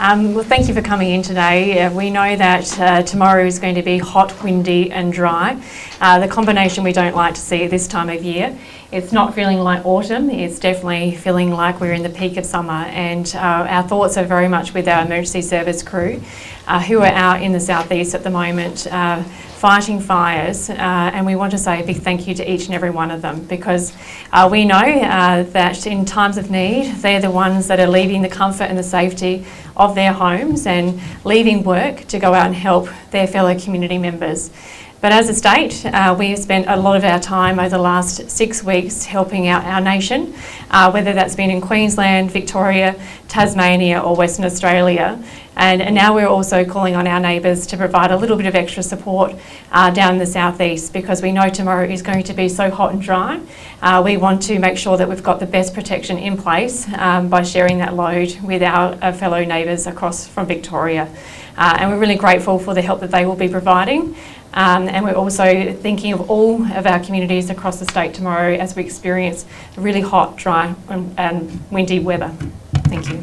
Well, thank you for coming in today. We know that tomorrow is going to be hot, windy and dry. The combination we don't like to see at this time of year. It's not feeling like autumn, it's definitely feeling like we're in the peak of summer, and our thoughts are very much with our emergency service crew who are out in the southeast at the moment fighting fires, and we want to say a big thank you to each and every one of them, because we know that in times of need they're the ones that are leaving the comfort and the safety of their homes and leaving work to go out and help their fellow community members. But as a state, we have spent a lot of our time over the last 6 weeks helping out our nation, whether that's been in Queensland, Victoria, Tasmania or Western Australia. And now we're also calling on our neighbours to provide a little bit of extra support down in the southeast, because we know tomorrow is going to be so hot and dry. We want to make sure that we've got the best protection in place by sharing that load with our fellow neighbours across from Victoria. And we're really grateful for the help that they will be providing. And we're also thinking of all of our communities across the state tomorrow as we experience really hot, dry and windy weather. Thank you.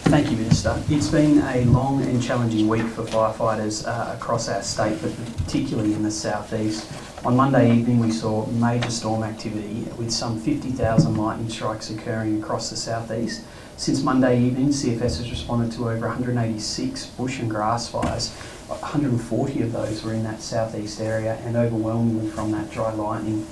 Thank you, Minister. It's been a long and challenging week for firefighters across our state, but particularly in the southeast. On Monday evening we saw major storm activity with some 50,000 lightning strikes occurring across the southeast. Since Monday evening, CFS has responded to over 186 bush and grass fires. 140 of those were in that southeast area, and overwhelmingly from that dry lightning.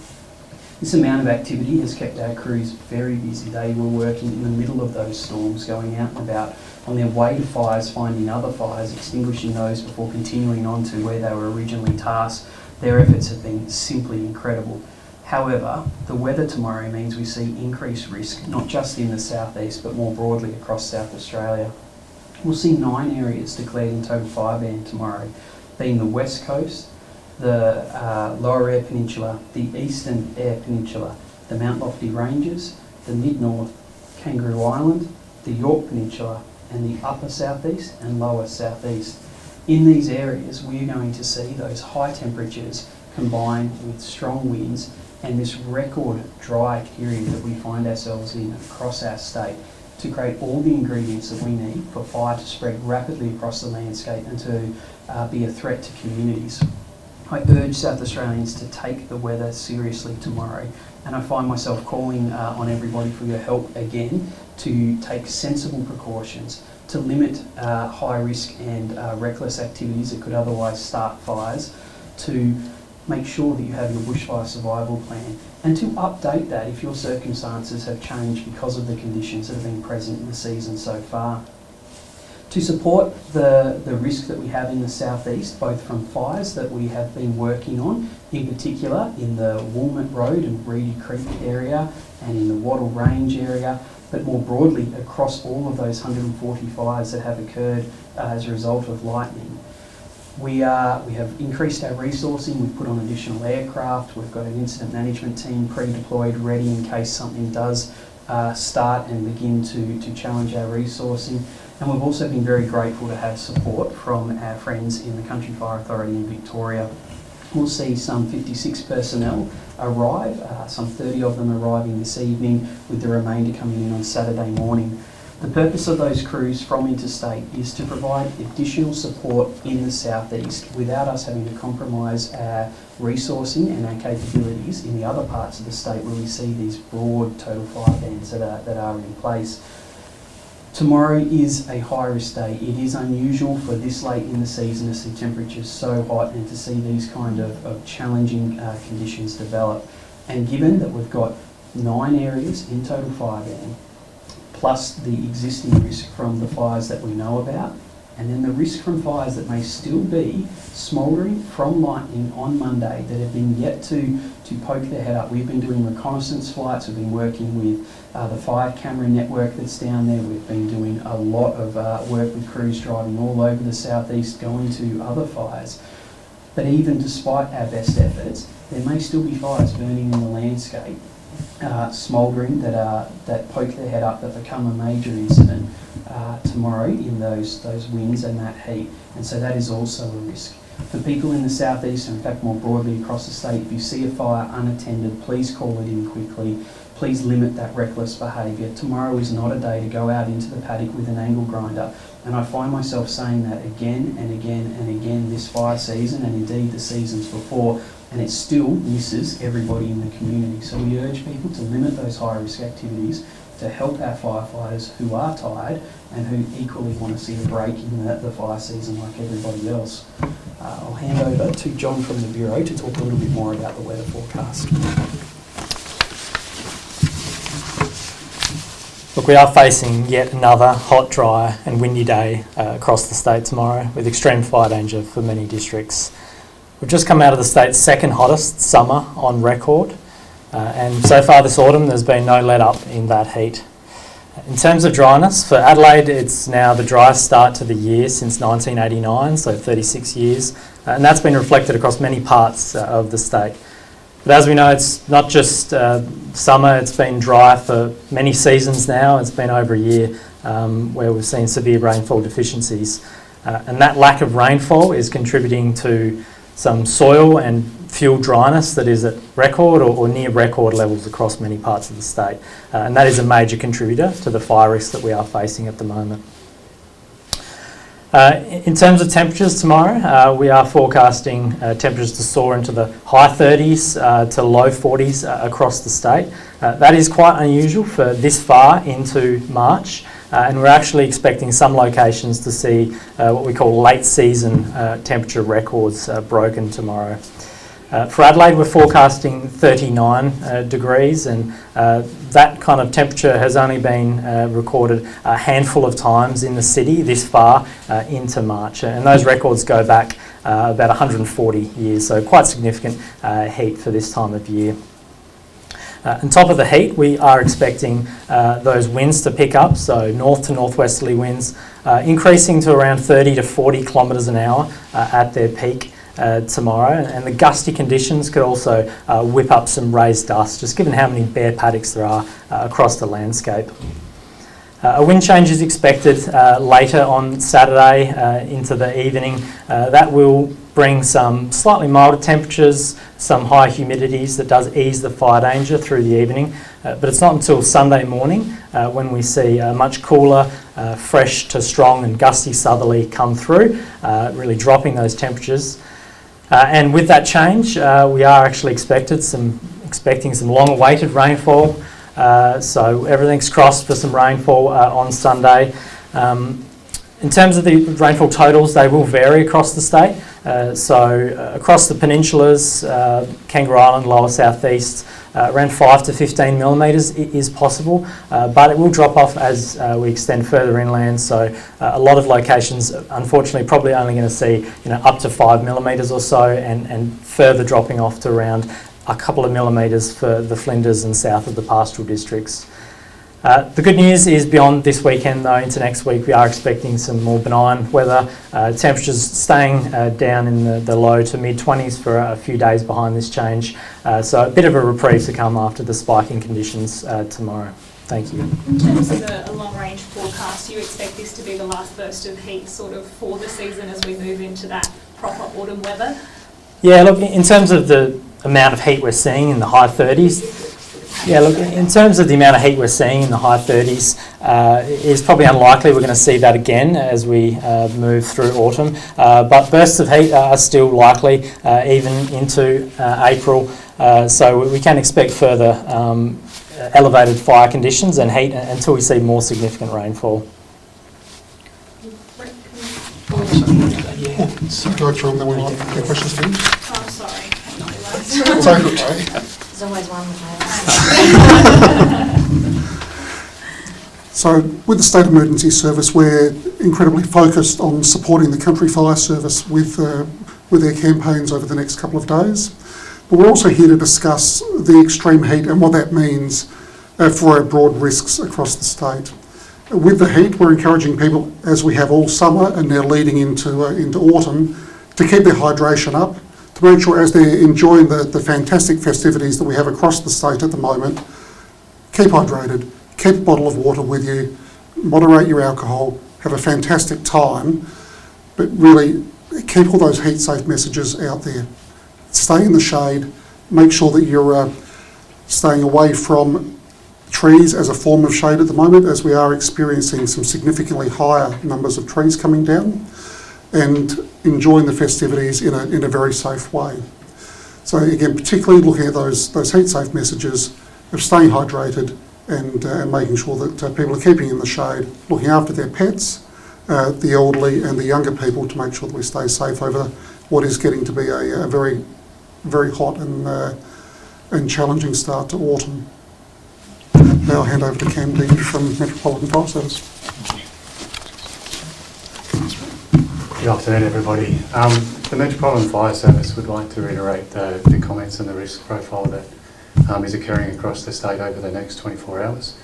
This amount of activity has kept our crews very busy. They were working in the middle of those storms, going out and about on their way to fires, finding other fires, extinguishing those before continuing on to where they were originally tasked. Their efforts have been simply incredible. However, the weather tomorrow means we see increased risk, not just in the southeast, but more broadly across South Australia. We'll see 9 areas declared in total fire ban tomorrow, being the West Coast, the Lower Eyre Peninsula, the Eastern Eyre Peninsula, the Mount Lofty Ranges, the Mid-North, Kangaroo Island, the Yorke Peninsula, and the Upper Southeast and Lower Southeast. In these areas, we're going to see those high temperatures combined with strong winds and this record dry period that we find ourselves in across our state to create all the ingredients that we need for fire to spread rapidly across the landscape and to be a threat to communities. I urge South Australians to take the weather seriously tomorrow, and I find myself calling on everybody for your help again to take sensible precautions, to limit high risk and reckless activities that could otherwise start fires, to make sure that you have your bushfire survival plan, and to update that if your circumstances have changed because of the conditions that have been present in the season so far. To support the risk that we have in the southeast, both from fires that we have been working on, in particular in the Woolmet Road and Reedy Creek area and in the Wattle Range area, but more broadly across all of those 140 fires that have occurred as a result of lightning. We have increased our resourcing, we've put on additional aircraft, we've got an incident management team pre-deployed ready in case something does start and begin to challenge our resourcing. And we've also been very grateful to have support from our friends in the Country Fire Authority in Victoria. We'll see some 56 personnel arrive, some 30 of them arriving this evening, with the remainder coming in on Saturday morning. The purpose of those crews from interstate is to provide additional support in the southeast without us having to compromise our resourcing and our capabilities in the other parts of the state where we see these broad total fire bans that are in place. Tomorrow is a high risk day. It is unusual for this late in the season to see temperatures so hot and to see these kind of challenging conditions develop. And given that we've got 9 areas in total fire ban, plus the existing risk from the fires that we know about, and then the risk from fires that may still be smouldering from lightning on Monday that have been yet to poke their head up. We've been doing reconnaissance flights, we've been working with the fire camera network that's down there, we've been doing a lot of work with crews driving all over the southeast going to other fires. But even despite our best efforts, there may still be fires burning in the landscape, smouldering that poke their head up, that become a major incident tomorrow in those winds and that heat. And so that is also a risk. For people in the southeast, and in fact more broadly across the state, if you see a fire unattended, please call it in quickly. please limit that reckless behaviour. Tomorrow is not a day to go out into the paddock with an angle grinder. And I find myself saying that again and again and again this fire season, and indeed the seasons before, and it still misses everybody in the community. So we urge people to limit those high-risk activities to help our firefighters who are tired and who equally want to see a break in the fire season like everybody else. I'll hand over to John from the Bureau to talk a little bit more about the weather forecast. Look, we are facing yet another hot, dry and windy day across the state tomorrow, with extreme fire danger for many districts. We've just come out of the state's second hottest summer on record, and so far this autumn there's been no let-up in that heat. In terms of dryness, for Adelaide it's now the driest start to the year since 1989, so 36 years, and that's been reflected across many parts of the state. But as we know, it's not just summer, it's been dry for many seasons now. It's been over a year where we've seen severe rainfall deficiencies. And that lack of rainfall is contributing to some soil and fuel dryness that is at record or near record levels across many parts of the state. And that is a major contributor to the fire risk that we are facing at the moment. In terms of temperatures tomorrow, we are forecasting temperatures to soar into the high 30s to low 40s across the state. That is quite unusual for this far into March, and we're actually expecting some locations to see what we call late season temperature records broken tomorrow. For Adelaide, we're forecasting 39 degrees, and that kind of temperature has only been recorded a handful of times in the city this far into March, and those records go back about 140 years, so quite significant heat for this time of year. On top of the heat, we are expecting those winds to pick up, so north to northwesterly winds increasing to around 30 to 40 kilometres an hour at their peak tomorrow, and the gusty conditions could also whip up some raised dust, just given how many bare paddocks there are across the landscape. A wind change is expected later on Saturday into the evening. That will bring some slightly milder temperatures, some high humidities that does ease the fire danger through the evening, but it's not until Sunday morning when we see much cooler, fresh to strong and gusty southerly come through, really dropping those temperatures. And with that change, we are actually expecting some long-awaited rainfall. So everything's crossed for some rainfall on Sunday. In terms of the rainfall totals, they will vary across the state. So across the peninsulas, Kangaroo Island, lower southeast, around 5 to 15 millimetres is possible, but it will drop off as we extend further inland. So a lot of locations, unfortunately, probably only going to see up to 5 millimetres or so, and further dropping off to around a couple of millimetres for the Flinders and south of the pastoral districts. The good news is beyond this weekend, though, into next week, we are expecting some more benign weather. Temperatures staying down in the low to mid-20s for a few days behind this change. So a bit of a reprieve to come after the spiking conditions tomorrow. Thank you. In terms of a long-range forecast, do you expect this to be the last burst of heat sort of for the season as we move into that proper autumn weather? Yeah, look, in terms of the amount of heat we're seeing in the high 30s, yeah, look, in terms of the amount of heat we're seeing in the high 30s, it's probably unlikely we're going to see that again as we move through autumn. But bursts of heat are still likely even into April, so we can expect further elevated fire conditions and heat until we see more significant rainfall. Go through them, then we'll have any questions for you. Oh, sorry. It's okay. There's always one with So with the State Emergency Service, we're incredibly focused on supporting the Country Fire Service with their campaigns over the next couple of days. But we're also here to discuss the extreme heat and what that means for our broad risks across the state. With the heat, we're encouraging people, as we have all summer and now leading into autumn, to keep their hydration up, to make sure as they're enjoying the fantastic festivities that we have across the state at the moment, keep hydrated, keep a bottle of water with you, moderate your alcohol, have a fantastic time, but really keep all those heat safe messages out there. Stay in the shade, make sure that you're staying away from trees as a form of shade at the moment, as we are experiencing some significantly higher numbers of trees coming down, and enjoying the festivities in a very safe way. So again, particularly looking at those heat safe messages of staying hydrated and making sure that people are keeping in the shade, looking after their pets, the elderly and the younger people, to make sure that we stay safe over what is getting to be a very, very hot and challenging start to autumn. Now I'll hand over to Cam Dean from Metropolitan Fire Service. Good afternoon, everybody. The Metropolitan Fire Service would like to reiterate the comments and the risk profile that is occurring across the state over the next 24 hours.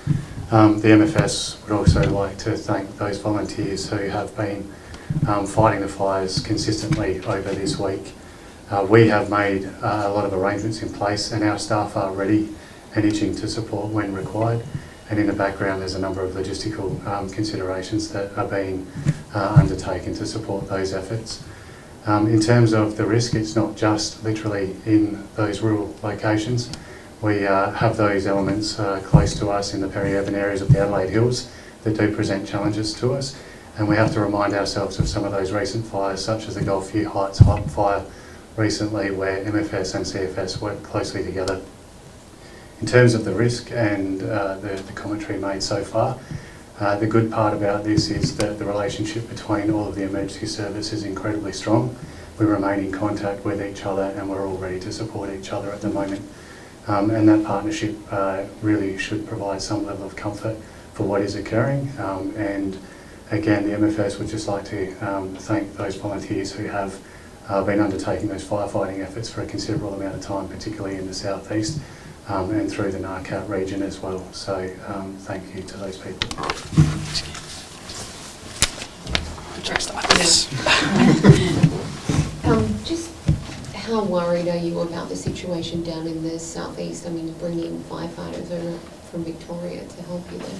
The MFS would also like to thank those volunteers who have been fighting the fires consistently over this week. We have made a lot of arrangements in place, and our staff are ready and itching to support when required. And in the background, there's a number of logistical considerations that are being undertaken to support those efforts. In terms of the risk, it's not just literally in those rural locations. We have those elements close to us in the peri-urban areas of the Adelaide Hills that do present challenges to us, and we have to remind ourselves of some of those recent fires, such as the Gulfview Heights fire recently, where MFS and CFS work closely together. In terms of the risk and the commentary made so far, the good part about this is that the relationship between all of the emergency services is incredibly strong. We remain in contact with each other, and we're all ready to support each other at the moment. And that partnership really should provide some level of comfort for what is occurring. And again, the MFS would just like to thank those volunteers who have been undertaking those firefighting efforts for a considerable amount of time, particularly in the southeast and through the NARCAT region as well. So thank you to those people. Just how worried are you about the situation down in the southeast? I mean, bringing firefighters over from Victoria to help you there.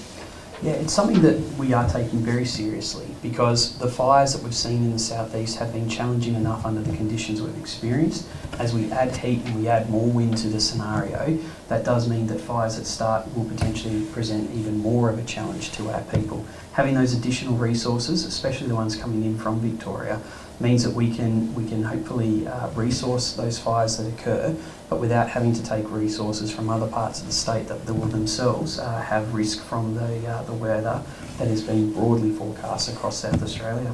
Yeah, it's something that we are taking very seriously, because the fires that we've seen in the southeast have been challenging enough under the conditions we've experienced. As we add heat and we add more wind to the scenario, that does mean that fires that start will potentially present even more of a challenge to our people. Having those additional resources, especially the ones coming in from Victoria, means that we can hopefully resource those fires that occur, but without having to take resources from other parts of the state that will themselves have risk from the weather that has been broadly forecast across South Australia.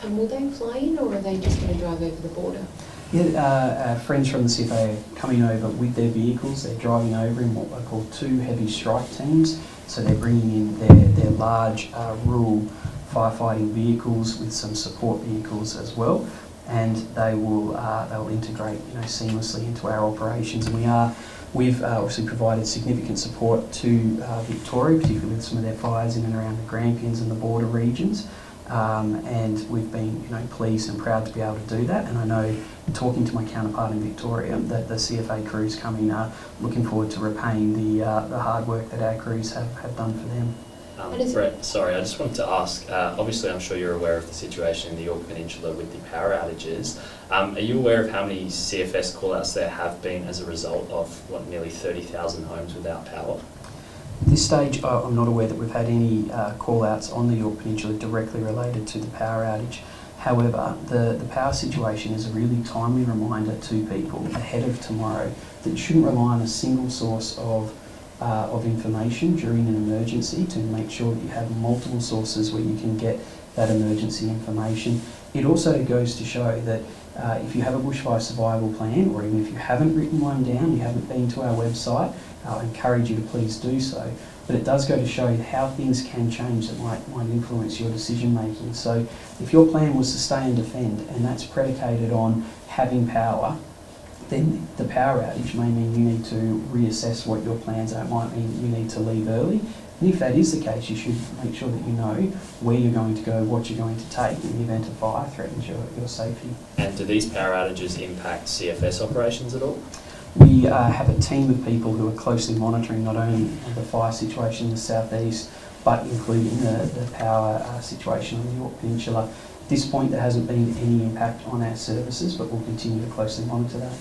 And will they fly in, or are they just going to drive over the border? Yeah, friends from the CFA are coming over with their vehicles. They're driving over in what I call 2 heavy strike teams. So they're bringing in their large rural firefighting vehicles with some support vehicles as well, and they'll integrate seamlessly into our operations. And we've obviously provided significant support to Victoria, particularly with some of their fires in and around the Grampians and the border regions. And we've been pleased and proud to be able to do that. And I know, talking to my counterpart in Victoria, that the CFA crews coming looking forward to repaying the hard work that our crews have done for them. Brett, sorry, I just wanted to ask, obviously I'm sure you're aware of the situation in the Yorke Peninsula with the power outages. Are you aware of how many CFS call-outs there have been as a result of nearly 30,000 homes without power? At this stage, I'm not aware that we've had any call-outs on the Yorke Peninsula directly related to the power outage. However, the power situation is a really timely reminder to people ahead of tomorrow that you shouldn't rely on a single source of information during an emergency, to make sure that you have multiple sources where you can get that emergency information. It also goes to show that if you have a bushfire survival plan, or even if you haven't written one down, you haven't been to our website, I encourage you to please do so. But it does go to show how things can change that might influence your decision making. So if your plan was to stay and defend, and that's predicated on having power, then the power outage may mean you need to reassess what your plans are. It might mean that you need to leave early. And if that is the case, you should make sure that you know where you're going to go, what you're going to take in the event a fire threatens your safety. And do these power outages impact CFS operations at all? We have a team of people who are closely monitoring not only the fire situation in the southeast, but including the power situation on the Yorke Peninsula. At this point, there hasn't been any impact on our services, but we'll continue to closely monitor that.